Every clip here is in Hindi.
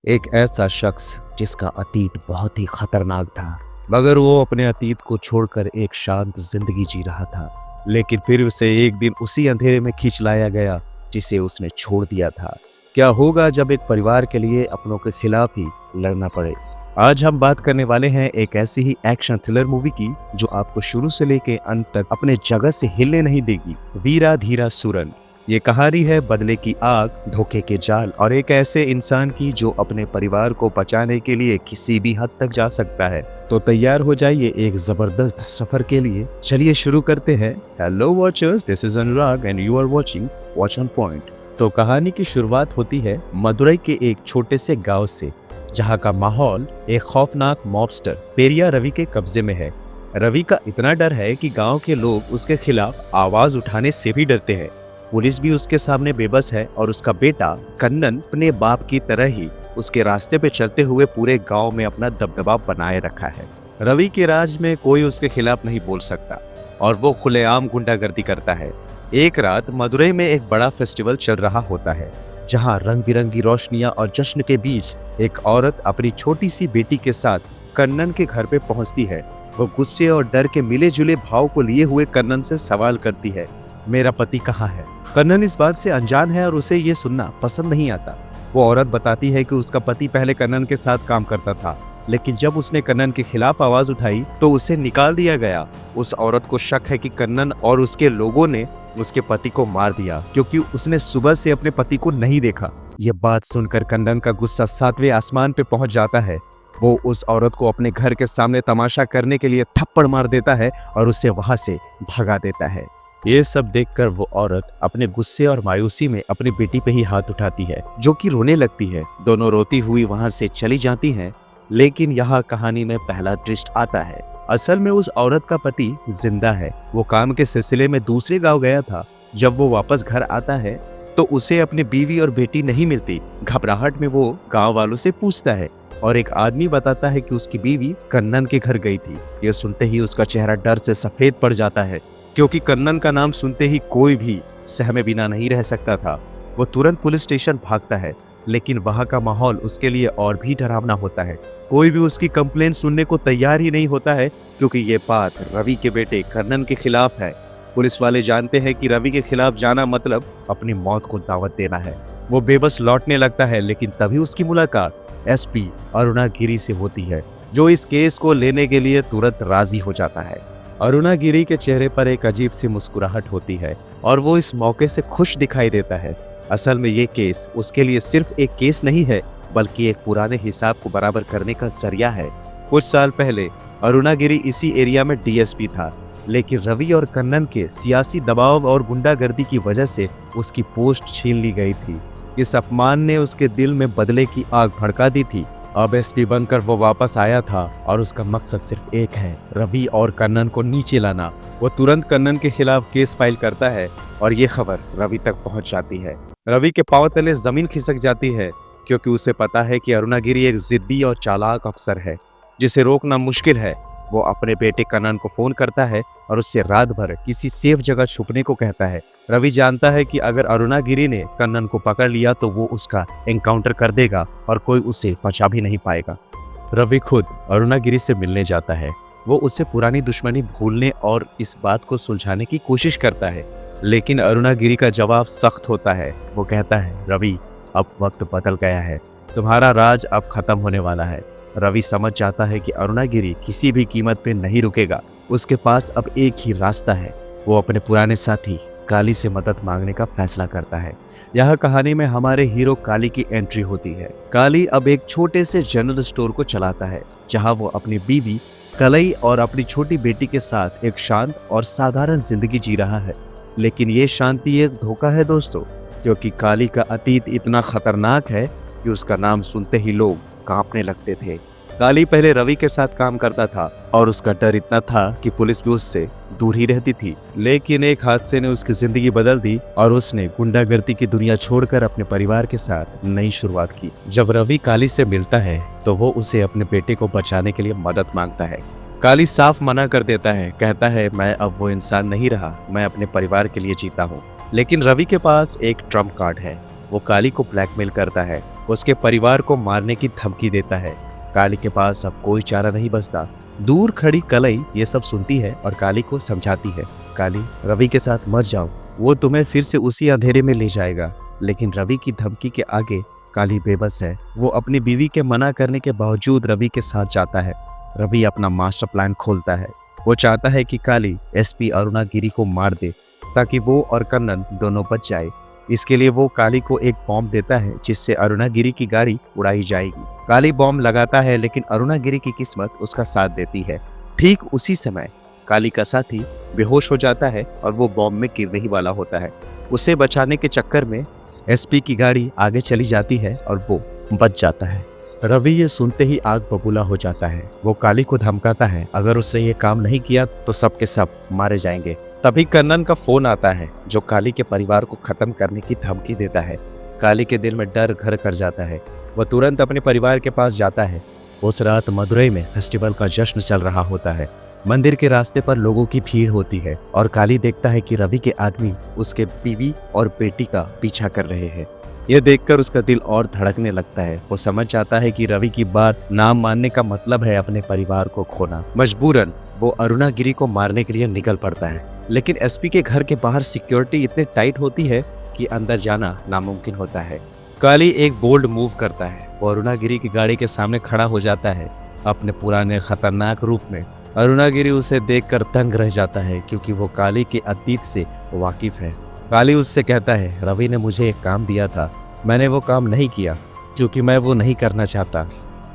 एक ऐसा शख्स जिसका अतीत बहुत ही खतरनाक था, मगर वो अपने अतीत को छोड़कर एक शांत जिंदगी जी रहा था। लेकिन फिर उसे एक दिन उसी अंधेरे में खींच लाया गया जिसे उसने छोड़ दिया था। क्या होगा जब एक परिवार के लिए अपनों के खिलाफ ही लड़ना पड़े? आज हम बात करने वाले हैं एक ऐसी ही एक्शन थ्रिलर मूवी की जो आपको शुरू से लेके अंत तक अपने जगह से हिलने नहीं देगी। वीरा धीरा सुरन। ये कहानी है बदले की आग, धोखे के जाल और एक ऐसे इंसान की जो अपने परिवार को बचाने के लिए किसी भी हद तक जा सकता है। तो तैयार हो जाइए एक जबरदस्त सफर के लिए। चलिए शुरू करते हैं। Hello watchers, this is Anurag and you are watching Watch On Point. तो कहानी की शुरुआत होती है मदुरई के एक छोटे से गांव से, जहां का माहौल एक खौफनाक मॉबस्टर पेरिया रवि के कब्जे में है। रवि का इतना डर है कि गांव के लोग उसके खिलाफ आवाज उठाने से भी डरते हैं। पुलिस भी उसके सामने बेबस है और उसका बेटा कन्नन अपने बाप की तरह ही उसके रास्ते पे चलते हुए पूरे गांव में अपना दबदबा बनाए रखा है। रवि के राज में कोई उसके खिलाफ नहीं बोल सकता और वो खुलेआम गुंडागर्दी करता है। एक रात मदुरई में एक बड़ा फेस्टिवल चल रहा होता है, जहां रंग बिरंगी रोशनियां और जश्न के बीच एक औरत अपनी छोटी सी बेटी के साथ कन्नन के घर पे पहुंचती है। वो गुस्से और डर के मिले जुले भाव को लिए हुए कन्नन से सवाल करती है, मेरा पति कहाँ है? कन्नन इस बात से अनजान है और उसे ये सुनना पसंद नहीं आता। वो औरत बताती है कि उसका पति पहले कन्नन के साथ काम करता था, लेकिन जब उसने कन्नन के खिलाफ आवाज उठाई तो उसे निकाल दिया गया। उस औरत को शक है कि कन्नन और उसके लोगों ने उसके पति को मार दिया क्योंकि उसने सुबह से अपने पति को नहीं देखा। ये बात सुनकर कन्नन का गुस्सा 7वें आसमान पे पहुंच जाता है। वो उस औरत को अपने घर के सामने तमाशा करने के लिए थप्पड़ मार देता है और उसे वहां से भगा देता है। ये सब देखकर वो औरत अपने गुस्से और मायूसी में अपनी बेटी पे ही हाथ उठाती है, जो कि रोने लगती है। दोनों रोती हुई वहां से चली जाती हैं। लेकिन यहाँ कहानी में पहला ट्विस्ट आता है। असल में उस औरत का पति जिंदा है। वो काम के सिलसिले में दूसरे गांव गया था। जब वो वापस घर आता है तो उसे अपनी बीवी और बेटी नहीं मिलती। घबराहट में वो गाँव वालों से पूछता है और एक आदमी बताता है कि उसकी बीवी कन्नन के घर गई थी। ये सुनते ही उसका चेहरा डर से सफेद पड़ जाता है, क्योंकि कन्नन का नाम सुनते ही कोई भी सहमे बिना नहीं रह सकता था। वो तुरंत पुलिस स्टेशन भागता है, लेकिन वहां का माहौल उसके लिए और भी डरावना होता है। कोई भी उसकी कंप्लेंट सुनने को तैयार ही नहीं होता है, क्योंकि ये बात रवि के बेटे कन्नन के खिलाफ है। पुलिस वाले जानते हैं कि रवि के खिलाफ जाना मतलब अपनी मौत को दावत देना है। वो बेबस लौटने लगता है, लेकिन तभी उसकी मुलाकात एसपी अरुणा गिरी से होती है, जो इस केस को लेने के लिए तुरंत राजी हो जाता है। अरुणा गिरी के चेहरे पर एक अजीब सी मुस्कुराहट होती है और वो इस मौके से खुश दिखाई देता है। असल में ये केस उसके लिए सिर्फ एक केस नहीं है, बल्कि एक पुराने हिसाब को बराबर करने का जरिया है। कुछ साल पहले अरुणा गिरी इसी एरिया में डीएसपी था, लेकिन रवि और कन्नन के सियासी दबाव और गुंडागर्दी की वजह से उसकी पोस्ट छीन ली गई थी। इस अपमान ने उसके दिल में बदले की आग भड़का दी थी। अब एसपी बनकर वो वापस आया था और उसका मकसद सिर्फ एक है, रवि और कन्नन को नीचे लाना। वो तुरंत कन्नन के खिलाफ केस फाइल करता है और ये खबर रवि तक पहुंच जाती है। रवि के पांव तले जमीन खिसक जाती है, क्योंकि उसे पता है कि अरुणा गिरी एक जिद्दी और चालाक अफसर है जिसे रोकना मुश्किल है। वो अपने बेटे कन्नन को फोन करता है और उससे रात भर किसी सेफ जगह छुपने को कहता है। रवि जानता है कि अगर अरुणा गिरी ने कन्नन को पकड़ लिया तो वो उसका एनकाउंटर कर देगा और कोई उसे बचा भी नहीं पाएगा। रवि खुद अरुणा गिरी से मिलने जाता है। वो उससे पुरानी दुश्मनी भूलने और इस बात को सुलझाने की कोशिश करता है, लेकिन अरुणा गिरी का जवाब सख्त होता है। वो कहता है, रवि अब वक्त बदल गया है, तुम्हारा राज अब खत्म होने वाला है। रवि समझ जाता है कि अरुणा गिरी किसी भी कीमत पे नहीं रुकेगा। उसके पास अब एक ही रास्ता है। वो अपने पुराने साथी काली से मदद मांगने का फैसला करता है। यह कहानी में हमारे हीरो काली की एंट्री होती है। काली अब एक छोटे से जनरल स्टोर को चलाता है, जहां वो अपनी बीवी कलई और अपनी छोटी बेटी के साथ एक शांत और साधारण जिंदगी जी रहा है। लेकिन ये शांति एक धोखा है दोस्तों, क्योंकि काली का अतीत इतना खतरनाक है कि उसका नाम सुनते ही लोग कांपने लगते थे। काली पहले रवि के साथ काम करता था और उसका डर इतना था कि पुलिस भी उससे दूर ही रहती थी। लेकिन एक हादसे ने उसकी जिंदगी बदल दी और उसने गुंडागर्दी की दुनिया छोड़कर अपने परिवार के साथ नई शुरुआत की। जब रवि काली से मिलता है तो वो उसे अपने बेटे को बचाने के लिए मदद मांगता है। काली साफ मना कर देता है, कहता है मैं अब वो इंसान नहीं रहा, मैं अपने परिवार के लिए जीता हूँ। लेकिन रवि के पास एक ट्रम्प कार्ड है। वो काली को ब्लैकमेल करता है उसके परिवार को मारने की धमकी देता है। काली के पास अब कोई चारा नहीं बचता। दूर खड़ी कलई ये सब सुनती है और काली को समझाती है, काली, रवि के साथ मत जाओ, वो तुम्हें फिर से उसी अंधेरे में ले जाएगा। लेकिन रवि की धमकी के आगे काली बेबस है। वो अपनी बीवी के मना करने के बावजूद रवि के साथ जाता है। रवि अपना मास्टर प्लान खोलता है। वो चाहता है कि काली एसपी अरुणा गिरी को मार दे ताकि वो और कन्नन दोनों बच जाए। इसके लिए वो काली को एक बॉम्ब देता है जिससे अरुणा गिरी की गाड़ी उड़ाई जाएगी। काली बॉम्ब लगाता है लेकिन अरुणा गिरी की किस्मत उसका साथ देती है। ठीक उसी समय काली का साथी बेहोश हो जाता है और वो बॉम्ब में गिरने ही वाला होता है। उसे बचाने के चक्कर में एसपी की गाड़ी आगे चली जाती है और वो बच जाता है। रवि ये सुनते ही आग बबूला हो जाता है। वो काली को धमकाता है, अगर उसने ये काम नहीं किया तो सब के सब मारे जाएंगे। तभी कन्नन का फोन आता है जो काली के परिवार को खत्म करने की धमकी देता है। काली के दिल में डर घर कर जाता है। वह तुरंत अपने परिवार के पास जाता है। उस रात मदुरई में फेस्टिवल का जश्न चल रहा होता है। मंदिर के रास्ते पर लोगों की भीड़ होती है और काली देखता है कि रवि के आदमी उसके बीवी और बेटी का पीछा कर रहे हैं। यह देखकर उसका दिल और धड़कने लगता है। वो समझ जाता है कि रवि की बात ना मानने का मतलब है अपने परिवार को खोना। मजबूरन वो अरुणा गिरी को मारने के लिए निकल पड़ता है। लेकिन एसपी के घर के बाहर सिक्योरिटी इतने टाइट होती है कि अंदर जाना नामुमकिन होता है। काली एक बोल्ड मूव करता है। वो अरुणा गिरी की गाड़ी के सामने खड़ा हो जाता है अपने पुराने खतरनाक रूप में। अरुणा गिरी उसे देखकर दंग रह जाता है क्योंकि वो काली के अतीत से वाकिफ है। काली उससे कहता है, रवि ने मुझे एक काम दिया था, मैंने वो काम नहीं किया क्योंकि मैं वो नहीं करना चाहता।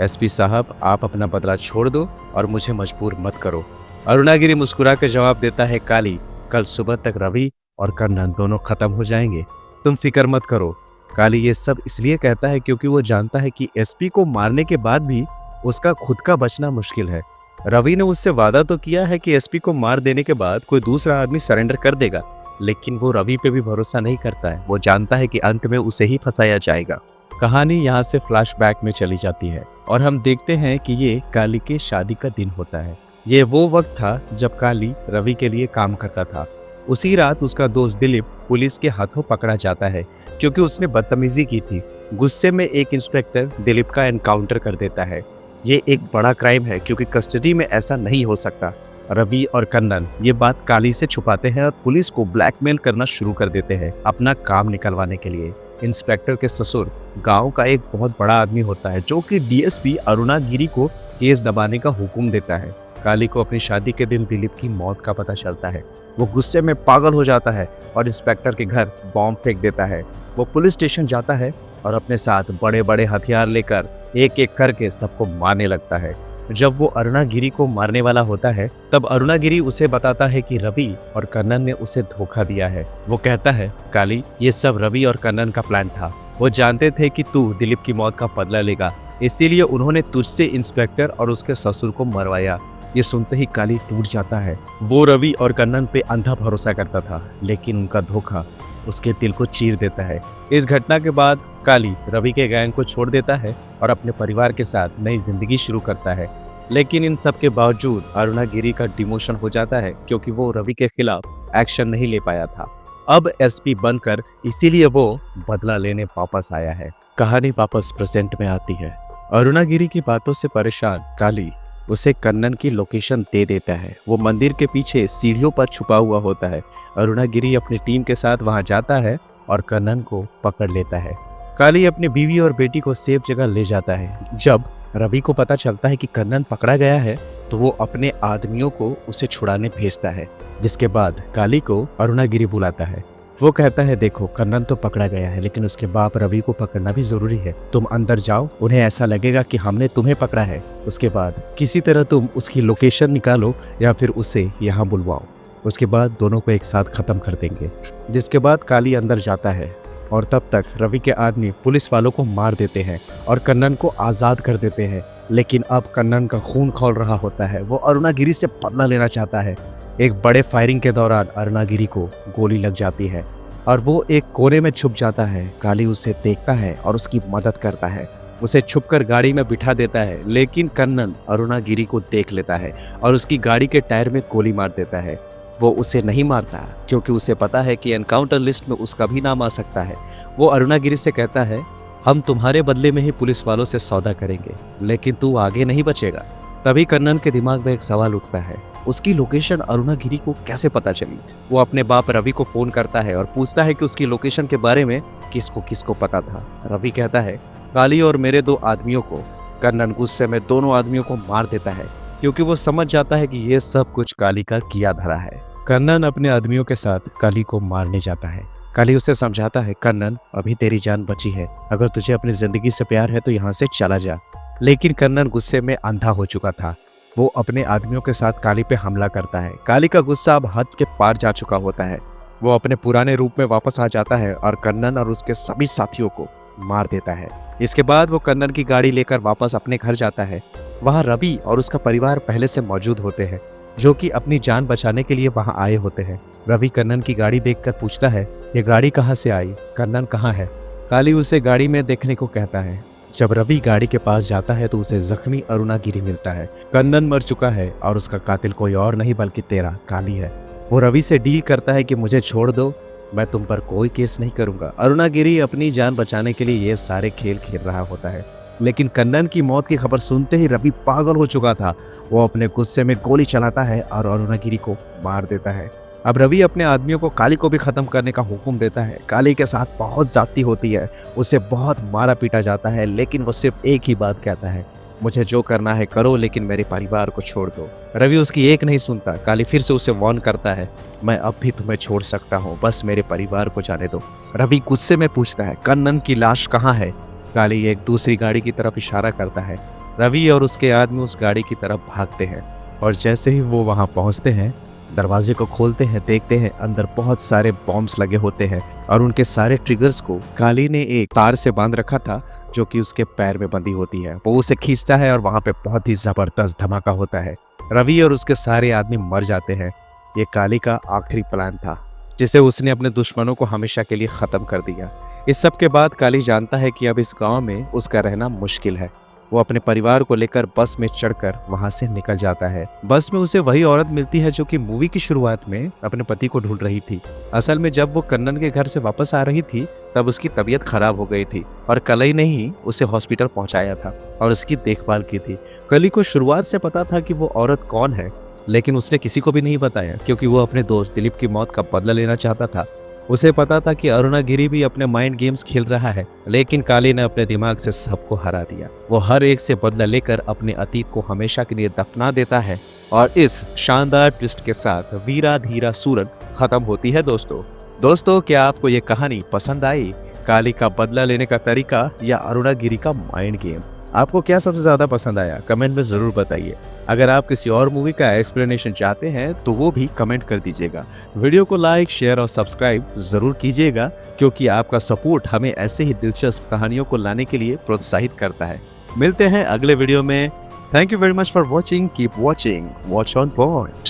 एसपी साहब, आप अपना बदला छोड़ दो और मुझे मजबूर मत करो। अरुणा गिरी मुस्कुरा कर जवाब देता है, काली, कल सुबह तक रवि और कन्नन दोनों खत्म हो जाएंगे, तुम फिक्र मत करो। काली ये सब इसलिए कहता है क्योंकि वो जानता है कि एसपी को मारने के बाद भी उसका खुद का बचना मुश्किल है। रवि ने उससे वादा तो किया है कि एसपी को मार देने के बाद कोई दूसरा आदमी सरेंडर कर देगा, लेकिन वो रवि पे भी भरोसा नहीं करता है। वो जानता है कि अंत में उसे ही फंसाया जाएगा। कहानी यहाँ से फ्लैशबैक में चली जाती है और हम देखते हैं कि ये काली के शादी का दिन होता है। ये वो वक्त था जब काली रवि के लिए काम करता था। उसी रात उसका दोस्त दिलीप पुलिस के हाथों पकड़ा जाता है क्योंकि उसने बदतमीजी की थी। गुस्से में एक इंस्पेक्टर दिलीप का एनकाउंटर कर देता है। ये एक बड़ा क्राइम है क्योंकि कस्टडी में ऐसा नहीं हो सकता। रवि और कन्नन ये बात काली से छुपाते हैं और पुलिस को ब्लैकमेल करना शुरू कर देते हैं अपना काम निकलवाने के लिए। इंस्पेक्टर के ससुर गांव का एक बहुत बड़ा आदमी होता है जो कि डीएसपी अरुणा गिरी को केस दबाने का हुक्म देता है। काली को अपनी शादी के दिन दिलीप की मौत का पता चलता है। वो गुस्से में पागल हो जाता है और इंस्पेक्टर के घर बॉम्ब फेंक देता है। वो पुलिस स्टेशन जाता है और अपने साथ बड़े बड़े हथियार लेकर एक एक करके सबको मारने लगता है। जब वो अरुणा गिरी को मारने वाला होता है तब अरुणा गिरी उसे बताता है कि रवि और कन्नन ने उसे धोखा दिया है। वो कहता है, काली, ये सब रवि और कन्नन का प्लान था। वो जानते थे कि तू दिलीप की मौत का बदला लेगा, इसीलिए उन्होंने तुझसे इंस्पेक्टर और उसके ससुर को मरवाया। ये सुनते ही काली टूट जाता है। वो रवि और कन्नन पे अंधा भरोसा करता था, लेकिन उनका धोखा उसके दिल को चीर देता है। इस घटना के बाद काली रवि के गैंग को छोड़ देता है और अपने परिवार के साथ नई जिंदगी शुरू करता है। लेकिन इन सब के बावजूद अरुणा गिरी का डिमोशन हो जाता है क्योंकि वो रवि के खिलाफ एक्शन नहीं ले पाया था। अब एसपी बनकर इसीलिए वो बदला लेने वापस आया है। कहानी वापस प्रेजेंट में आती है। अरुणा गिरी की बातों से परेशान काली उसे कन्नन की लोकेशन दे देता है। वो मंदिर के पीछे सीढ़ियों पर छुपा हुआ होता है। अरुणा गिरी अपनी टीम के साथ वहां जाता है और कन्नन को पकड़ लेता है। काली अपनी बीवी और बेटी को सेफ जगह ले जाता है। जब रवि को पता चलता है कि कन्नन पकड़ा गया है तो वो अपने आदमियों को उसे छुड़ाने भेजता है, जिसके बाद काली को अरुणा गिरी बुलाता है। वो कहता है, देखो, कन्नन तो पकड़ा गया है लेकिन उसके बाप रवि को पकड़ना भी जरूरी है। तुम अंदर जाओ, उन्हें ऐसा लगेगा कि हमने तुम्हें पकड़ा है। उसके बाद किसी तरह तुम उसकी लोकेशन निकालो या फिर उसे यहाँ बुलवाओ। उसके बाद दोनों को एक साथ खत्म कर देंगे। जिसके बाद काली अंदर जाता है और तब तक रवि के आदमी पुलिस वालों को मार देते हैं और कन्नन को आज़ाद कर देते हैं। लेकिन अब कन्नन का खून खौल रहा होता है। वो अरुणा गिरी से बदला लेना चाहता है। एक बड़े फायरिंग के दौरान अरुणा गिरी को गोली लग जाती है और वो एक कोने में छुप जाता है। काली उसे देखता है और उसकी मदद करता है। उसे छुपकर गाड़ी में बिठा देता है, लेकिन कन्नन अरुणा गिरी को देख लेता है और उसकी गाड़ी के टायर में गोली मार देता है। वो उसे नहीं मारता क्योंकि उसे पता है कि एनकाउंटर लिस्ट में उसका भी नाम आ सकता है। वो अरुणा गिरी से कहता है, हम तुम्हारे बदले में ही पुलिस वालों से सौदा करेंगे, लेकिन तू आगे नहीं बचेगा। तभी कन्नन के दिमाग में एक सवाल उठता है, उसकी लोकेशन अरुणागिरी को कैसे पता चली। वो अपने बाप रवि को फोन करता है और पूछता है कि उसकी लोकेशन के बारे में किसको किसको पता था। रवि कहता है, काली और मेरे 2 आदमियों को। कन्नन गुस्से में दोनों आदमियों को मार देता है, क्योंकि वो समझ जाता है कि ये सब कुछ काली का किया धरा है। कन्नन अपने आदमियों के साथ काली को मारने जाता है। काली उसे समझाता है, कन्नन अभी तेरी जान बची है, अगर तुझे अपनी जिंदगी से प्यार है तो यहाँ से चला जा। लेकिन कन्नन गुस्से में अंधा हो चुका था। वो अपने आदमियों के साथ काली पे हमला करता है। काली का गुस्सा अब हद के पार जा चुका होता है। वो अपने पुराने रूप में वापस आ जाता है और कन्नन और उसके सभी साथियों को मार देता है। इसके बाद वो कन्नन की गाड़ी लेकर वापस अपने घर जाता है। वहाँ रवि और उसका परिवार पहले से मौजूद होते हैं, जो कि अपनी जान बचाने के लिए वहाँ आए होते हैं। रवि कन्नन की गाड़ी देखकर पूछता है, ये गाड़ी कहाँ से आई, कन्नन कहाँ है। काली उसे गाड़ी में देखने को कहता है। जब रवि गाड़ी के पास जाता है तो उसे जख्मी अरुणागिरी मिलता है। कन्नन मर चुका है और उसका कातिल कोई और नहीं बल्कि तेरा काली है। वो रवि से डील करता है कि मुझे छोड़ दो, मैं तुम पर कोई केस नहीं करूंगा। अरुणागिरी अपनी जान बचाने के लिए ये सारे खेल खेल रहा होता है, लेकिन कन्नन की मौत की खबर सुनते ही रवि पागल हो चुका था। वो अपने गुस्से में गोली चलाता है और अरुणागिरी को मार देता है। अब रवि अपने आदमियों को काली को भी खत्म करने का हुक्म देता है। काली के साथ बहुत ज्यादती होती है, उसे बहुत मारा पीटा जाता है, लेकिन वो सिर्फ एक ही बात कहता है, मुझे जो करना है करो, लेकिन मेरे परिवार को छोड़ दो। रवि उसकी एक नहीं सुनता। काली फिर से उसे वार्न करता है, मैं अब भी तुम्हें छोड़ सकता हूँ, बस मेरे परिवार को जाने दो। रवि गुस्से में पूछता है, कन्नन की लाश कहाँ है। काली एक दूसरी गाड़ी की तरफ इशारा करता है। रवि और उसके आदमी उस गाड़ी की तरफ भागते हैं और जैसे ही वो वहां पहुंचते हैं, दरवाजे को खोलते हैं, देखते हैं अंदर बहुत सारे बॉम्ब्स लगे होते हैं और उनके सारे ट्रिगर्स को काली ने एक तार से बांध रखा था, जो कि उसके पैर में बंधी होती है। वो उसे खींचता है और वहां पे बहुत ही जबरदस्त धमाका होता है। रवि और उसके सारे आदमी मर जाते हैं। ये काली का आखिरी प्लान था, जिसे उसने अपने दुश्मनों को हमेशा के लिए खत्म कर दिया। इस सब के बाद काली जानता है कि अब इस गांव में उसका रहना मुश्किल है। वो अपने परिवार को लेकर बस में चढ़कर वहां से निकल जाता है। बस में उसे वही औरत मिलती है जो कि मूवी की शुरुआत में अपने पति को ढूंढ रही थी। असल में जब वो कन्नन के घर से वापस आ रही थी, तब उसकी तबीयत खराब हो गई थी और कलई ने ही उसे हॉस्पिटल पहुंचाया था और उसकी देखभाल की थी। कली को शुरुआत से पता था कि वो औरत कौन है, लेकिन उसने किसी को भी नहीं बताया, क्योंकि वो अपने दोस्त दिलीप की मौत का बदला लेना चाहता था। उसे पता था कि अरुणागिरी भी अपने माइंड गेम्स खेल रहा है, लेकिन काली ने अपने दिमाग से सबको हरा दिया। वो हर एक से बदला लेकर अपने अतीत को हमेशा के लिए दफना देता है और इस शानदार ट्विस्ट के साथ वीरा धीरा सूरन खत्म होती है। दोस्तों क्या आपको ये कहानी पसंद आई? काली का बदला लेने का तरीका या अरुणागिरी का माइंड गेम? आपको क्या सबसे ज्यादा पसंद आया? कमेंट में जरूर बताइए। अगर आप किसी और मूवी का एक्सप्लेनेशन चाहते हैं तो वो भी कमेंट कर दीजिएगा। वीडियो को लाइक, शेयर और सब्सक्राइब जरूर कीजिएगा, क्योंकि आपका सपोर्ट हमें ऐसे ही दिलचस्प कहानियों को लाने के लिए प्रोत्साहित करता है। मिलते हैं अगले वीडियो में। Thank you very much for watching. Keep watching, watch On point.